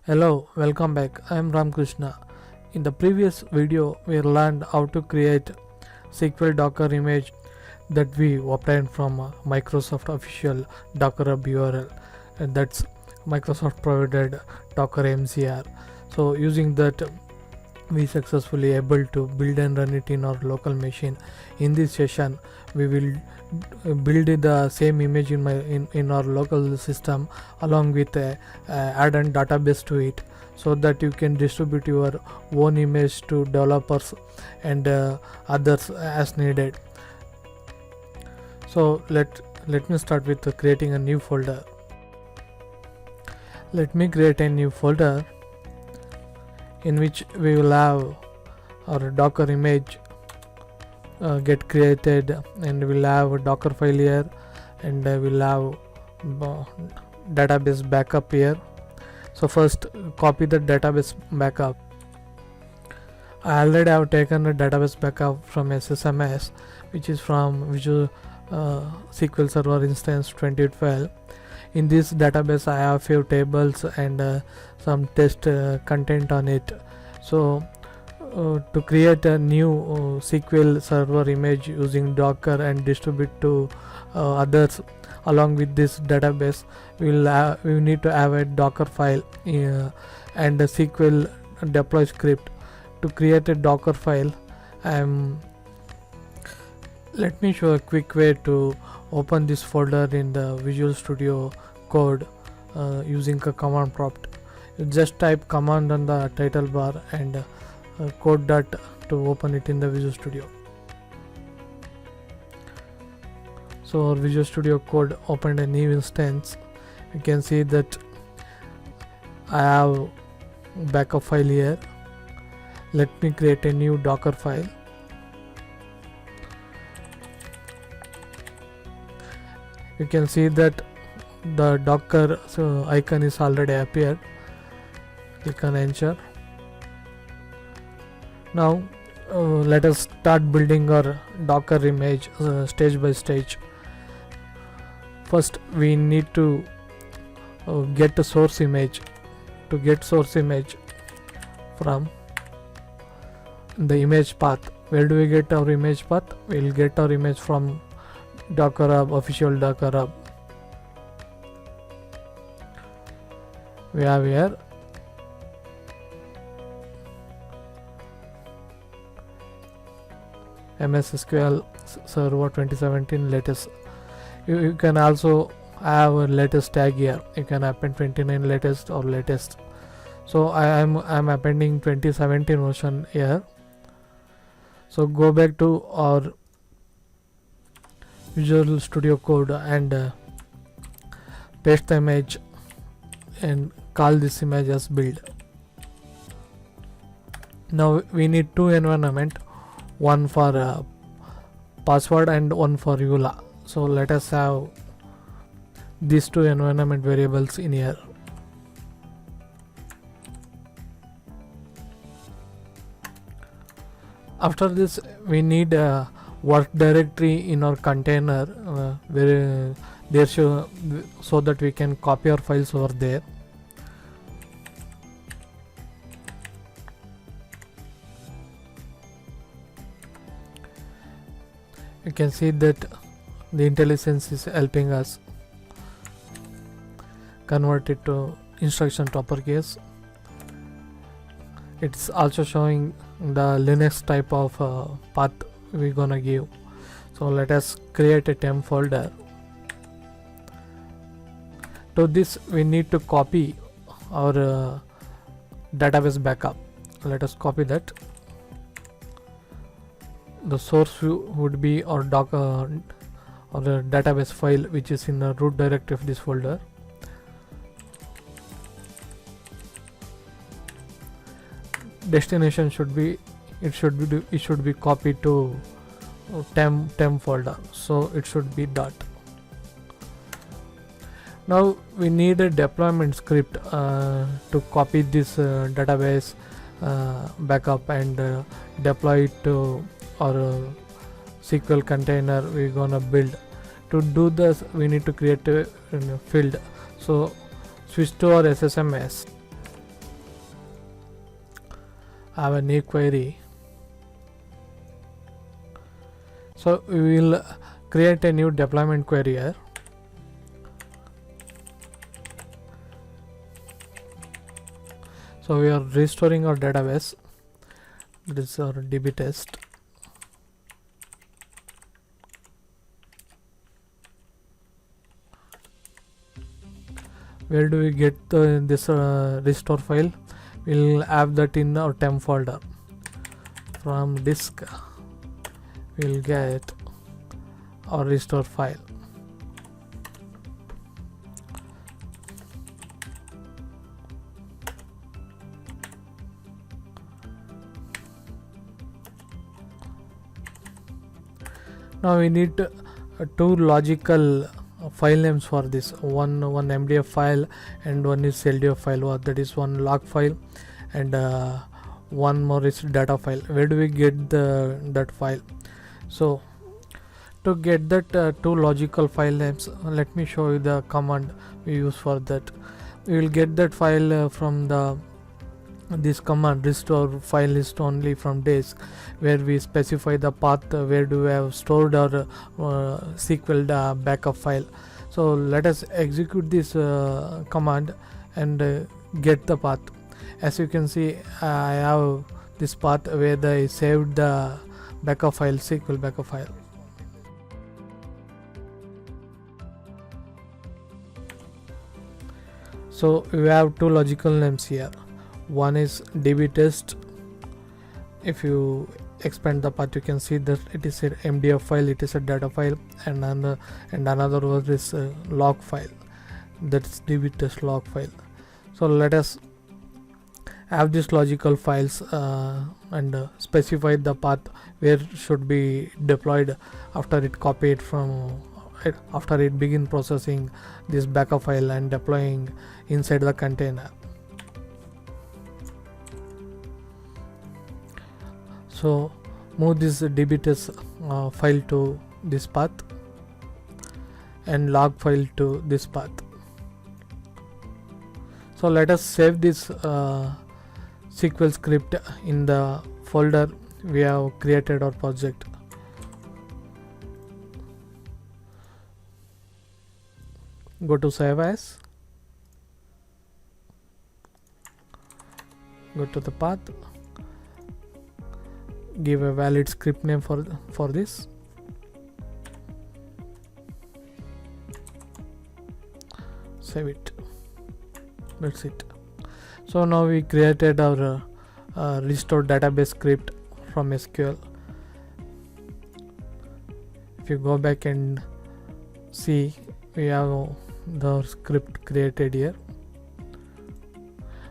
Hello, welcome back. I am Ramkrishna. In the previous video, we learned how to create SQL Docker image that we obtained from Microsoft official Docker Hub URL, and that's Microsoft provided Docker MCR. So using that, we successfully able to build and run it in our local machine. In this session, we will build the same image in our local system along with add-on database to it, so that you can distribute your own image to developers and others as needed. So let me start with creating a new folder. Let me create a new folder in which we will have our Docker image get created, and we'll have a Docker file here, and we'll have database backup here. So first copy the database backup. I already have taken a database backup from SSMS, which is from Visual SQL Server Instance 2012. In this database I have few tables and some test content on it. So to create a new SQL Server image using Docker and distribute to others along with this database, we need to have a Docker file and a SQL deploy script. To create a Docker file, let me show a quick way to open this folder in the Visual Studio Code using a command prompt. You just type command on the title bar and code dot to open it in the Visual Studio. So our Visual Studio Code opened a new instance. You can see that I have backup file here. Let me create a new Docker file. You can see that the Docker icon is already appeared. Click on enter. Now let us start building our Docker image stage by stage. First we need to get a source image. To get source image from the image path, where do we get our image path? We will get our image from Docker Hub, official Docker Hub. We have here MS SQL Server 2017 latest. You can also have a latest tag here. You can append 29 latest or latest. So I'm appending 2017 version here. So go back to our Visual Studio Code and paste the image and call this image as build. Now we need two environment, one for password and one for EULA. So let us have these two environment variables in here. After this, we need a work directory in our container where there so that we can copy our files over there. You can see that the IntelliSense is helping us convert it to instruction to uppercase. It's also showing the Linux type of path we're gonna give. So let us create a temp folder. To this we need to copy our database backup. Let us copy that. The source would be our Docker or the database file, which is in the root directory of this folder. Destination should be copied to temp folder, so it should be dot. Now we need a deployment script to copy this database backup and deploy it to our SQL container we're gonna build. To do this, we need to create a field. So switch to our SSMS. have a new query. So we will create a new deployment query here. So we are restoring our database. This is our DB test. Where do we get this restore file? We'll have that in our temp folder. From disk we'll get our restore file. Now we need two logical file names for this. One MDF file and one is LDF file. That is one log file, and one more is data file. Where do we get that file? So to get that two logical file names, let me show you the command we use for that. We will get that file from this command restore file list only from disk, where we specify the path where do we have stored our SQL backup file. So let us execute this command and get the path. As you can see, I have this path where I saved the backup file, SQL backup file. So we have two logical names here. One is DB test. If you expand the path, you can see that it is an MDF file, it is a data file, and another was this log file, that's DB test log file. So let us have these logical files and specify the path where should be deployed after it copied from after it begin processing this backup file and deploying inside the container. So move this DB test file to this path and log file to this path. So let us save this SQL script in the folder we have created our project. Go to save as, go to the path, give a valid script name for this. Save it. That's it. So now we created our restore database script from SQL. If you go back and see, we have the script created here.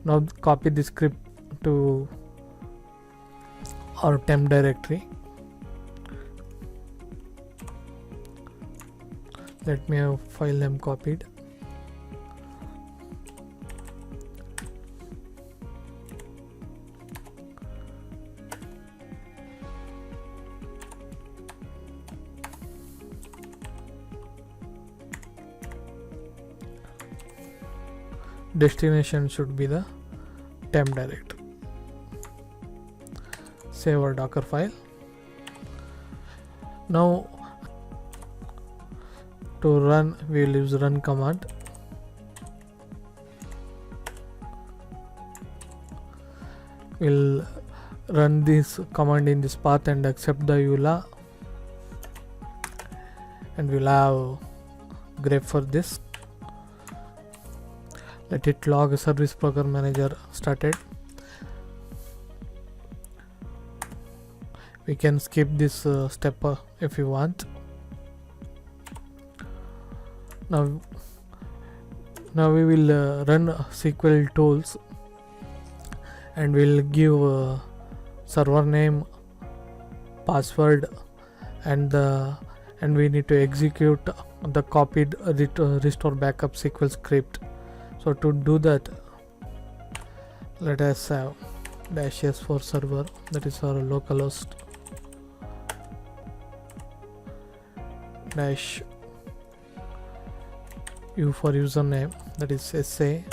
Now copy the script to our temp directory. Let me have file name copied. Destination should be the temp directory. Save our Docker file. Now to run, we will use run command. We'll run this command in this path and accept the EULA, and we'll have grep for this. Let it log service program manager started. We can skip this step if you want. Now we will run SQL tools, and we'll give server name, password, and we need to execute the copied restore backup SQL script. So to do that, let us have -s for server, that is our localhost, -u for username, that is SA.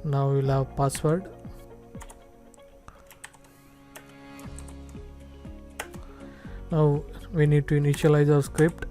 Now we'll have password, Now we need to initialize our script.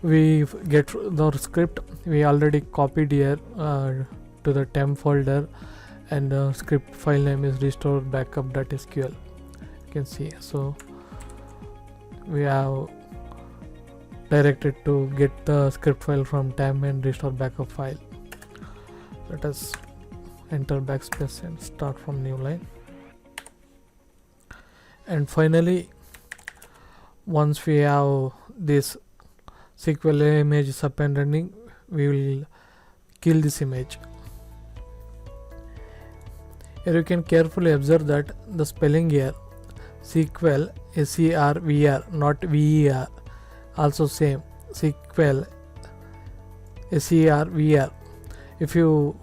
We get our script we already copied here to the temp folder, and the script file name is restore backup.sql. You can see, so we have directed to get the script file from temp and restore backup file. Let us enter backspace and start from new line. And finally, once we have this SQL image is up and running, we will kill this image. Here you can carefully observe that the spelling here SQL SERVR, not VER, also same SQL SERVR. If you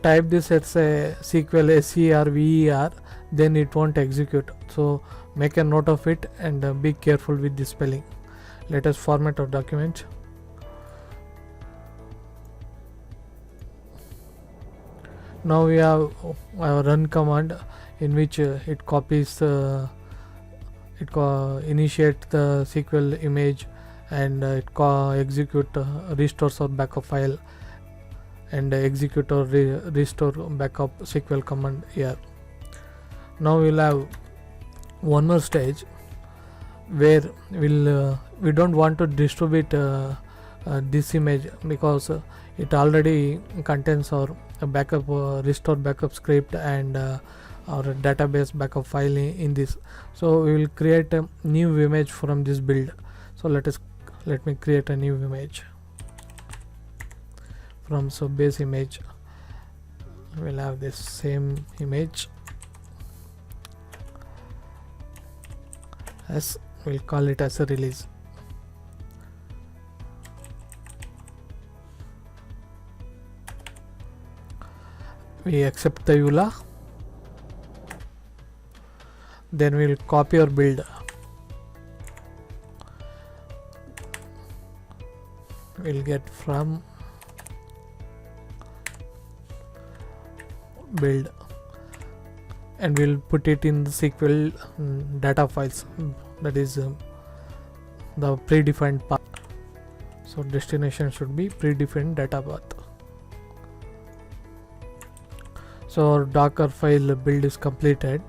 type this as a SQL SERVR, then it won't execute. So make a note of it and be careful with the spelling. Let us format our document. Now we have our run command, in which it copies initiate the SQL image, and it execute restores our backup file, and execute or restore backup SQL command here. Now we'll have one more stage where we don't want to distribute this image, because it already contains our backup restore backup script and our database backup file in this. So we will create a new image from this build. So let me create a new image from base image. We'll have this same image, as we'll call it as a release. We accept the EULA, then we'll copy our build. We'll get from build, and we'll put it in the SQL data files, that is the predefined path. So destination should be predefined data path. So our Docker file build is completed.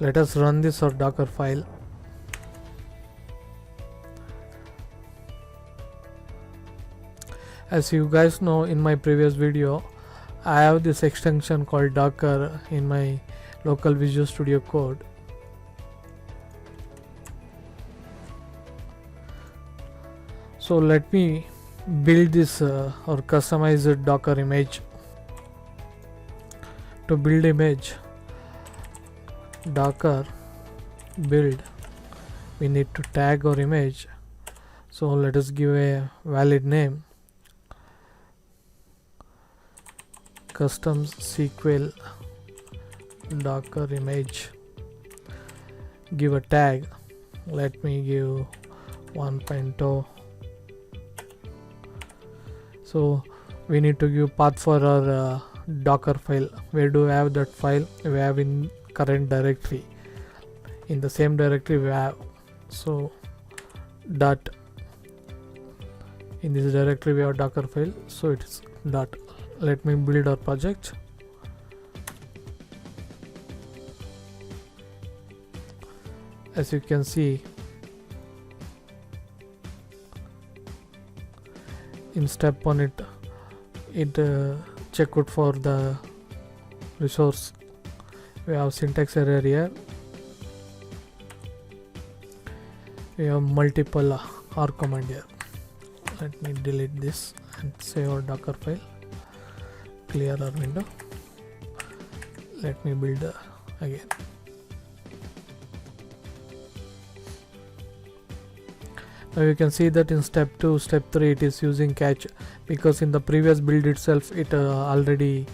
Let us run this our Docker file. As you guys know, in my previous video, I have this extension called Docker in my local Visual Studio Code. So let me build this or customize the Docker image. To build image, Docker build, we need to tag our image. So let us give a valid name, custom SQL Docker image. Give a tag, let me give 1.0. So we need to give path for our Docker file. Where do we have that file? We have in current directory. In the same directory we have, so dot, in this directory we have Docker file, so it's dot. Let me build our project. As you can see, in step 1 it check out for the resource. We have syntax error here. We have multiple R command here. Let me delete this and save our Docker file. Clear our window. Let me build again. Now you can see that in step 2, step 3 it is using catch, because in the previous build itself it already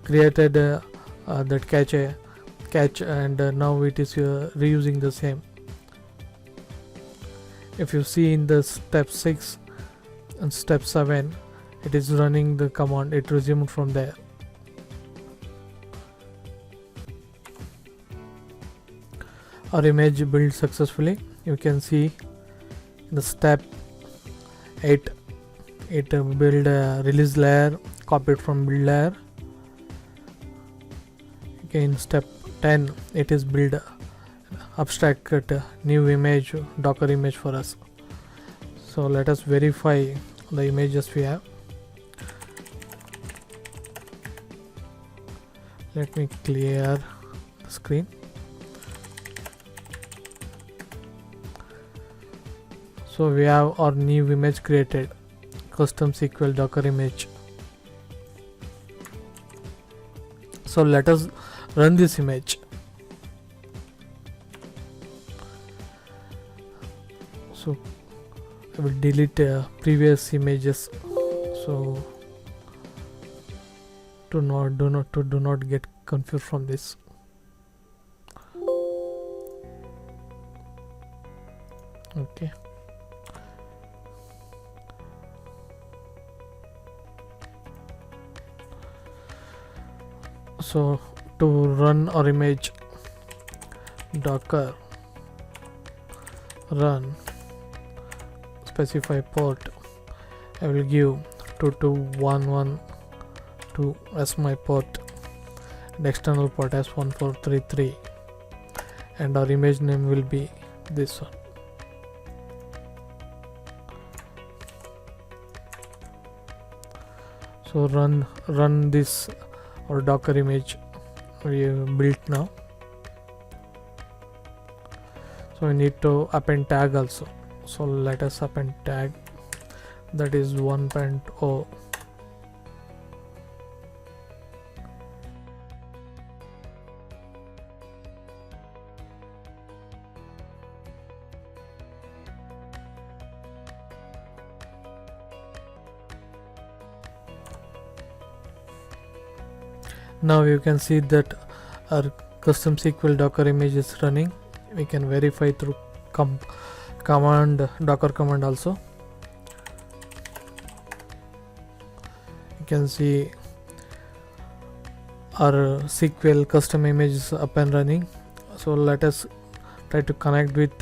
created that catch, and now it is reusing the same. If you see in the step 6 and step 7, it is running the command, it resumed from there. our image built successfully. You can see the step 8 it build a release layer, copied from build layer. Okay, in step 10 it is build abstract new image, Docker image for us. So let us verify the images we have. Let me clear the screen. So we have our new image created, custom SQL Docker image. So let us run this image. So I will delete previous images, so do not get confused from this. Okay. So to run our image, Docker run, specify port. I will give 22112 as my port and external port as 1433, and our image name will be this one. So run this or Docker image we built now. So we need to append tag also. So let us append tag, that is 1.0. Now you can see that our custom SQL Docker image is running. We can verify through command, Docker command also. You can see our SQL custom image is up and running. So let us try to connect with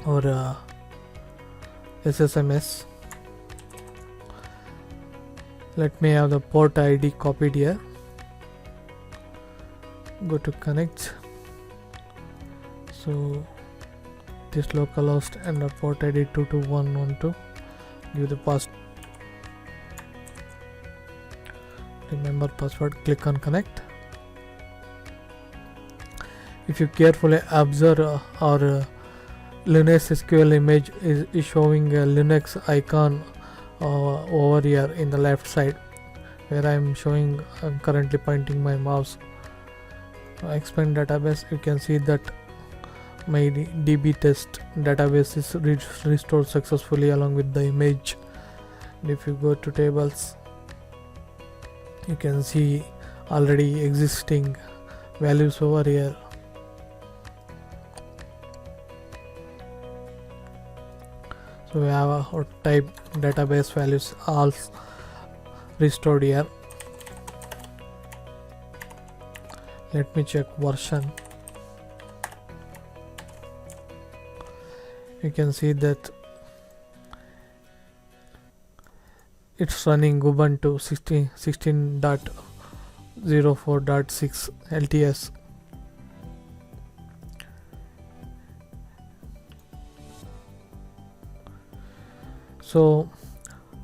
our SSMS. Let me have the port ID copied here. Go to connect. So this localhost and the port ID 22112. Give the password. Remember password. Click on connect. If you carefully observe our Linux SQL image is showing a Linux icon over here in the left side, where I'm currently pointing my mouse. Expand database, you can see that my DB test database is restored successfully along with the image. And if you go to tables, you can see already existing values over here. So we have our type database values all restored here. Let me check version. You can see that it's running Ubuntu 16.04.6 LTS. So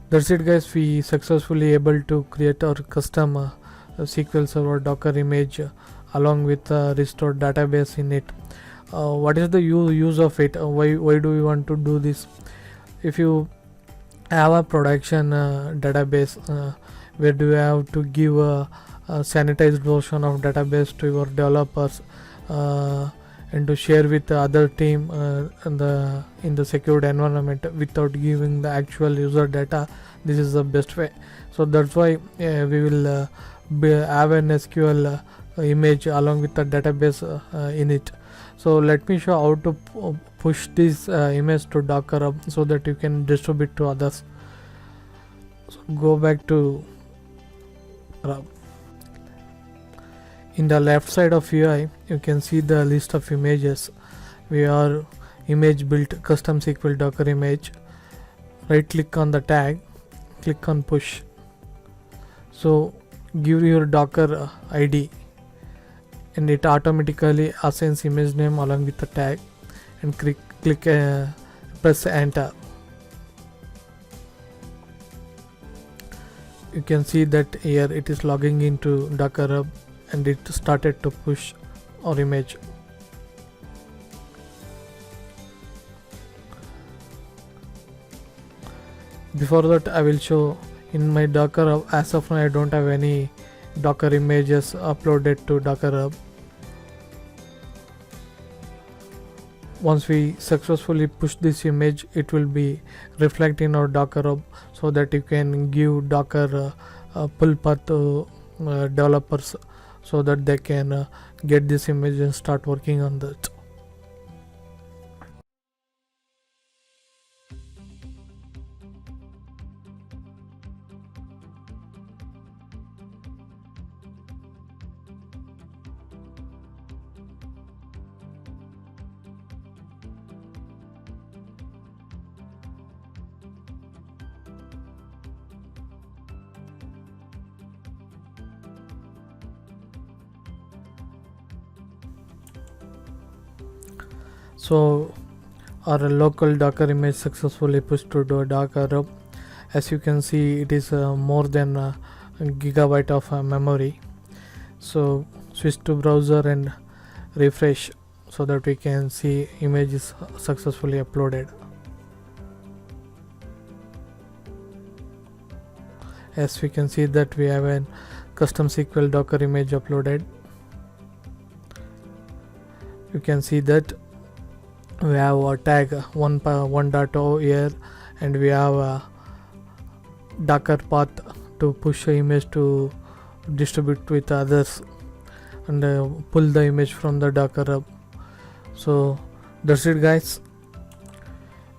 that's it guys, we successfully able to create our custom SQL Server Docker image along with restored database in it. What is the use of it? Why do we want to do this? If you have a production database, where do you have to give a sanitized version of database to your developers and to share with the other team in the secured environment without giving the actual user data? This is the best way. So that's why we will have an SQL image along with the database in it. So let me show how to push this image to Docker so that you can distribute to others. So go back to In the left side of UI, you can see the list of images. We are image built custom SQL Docker image. Right click on the tag, click on push. So give your Docker ID, and it automatically assigns image name along with the tag, and press enter. You can see that here it is logging into Docker Hub and it started to push our image. Before that, I will show in my Docker Hub. As of now, I don't have any Docker images uploaded to Docker Hub. Once we successfully push this image, it will be reflect in our Docker Hub, so that you can give Docker pull path to developers, so that they can get this image and start working on that. So our local Docker image successfully pushed to the Docker Hub. As you can see, it is more than a gigabyte of memory. So switch to browser and refresh, so that we can see image is successfully uploaded. As we can see that we have a custom SQL Docker image uploaded. You can see that we have a tag 1.0 here, and we have a Docker path to push the image to distribute with others, and pull the image from the Docker Hub. So that's it, guys.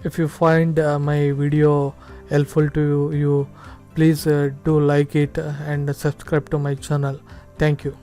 If you find my video helpful to you, please do like it and subscribe to my channel. Thank you.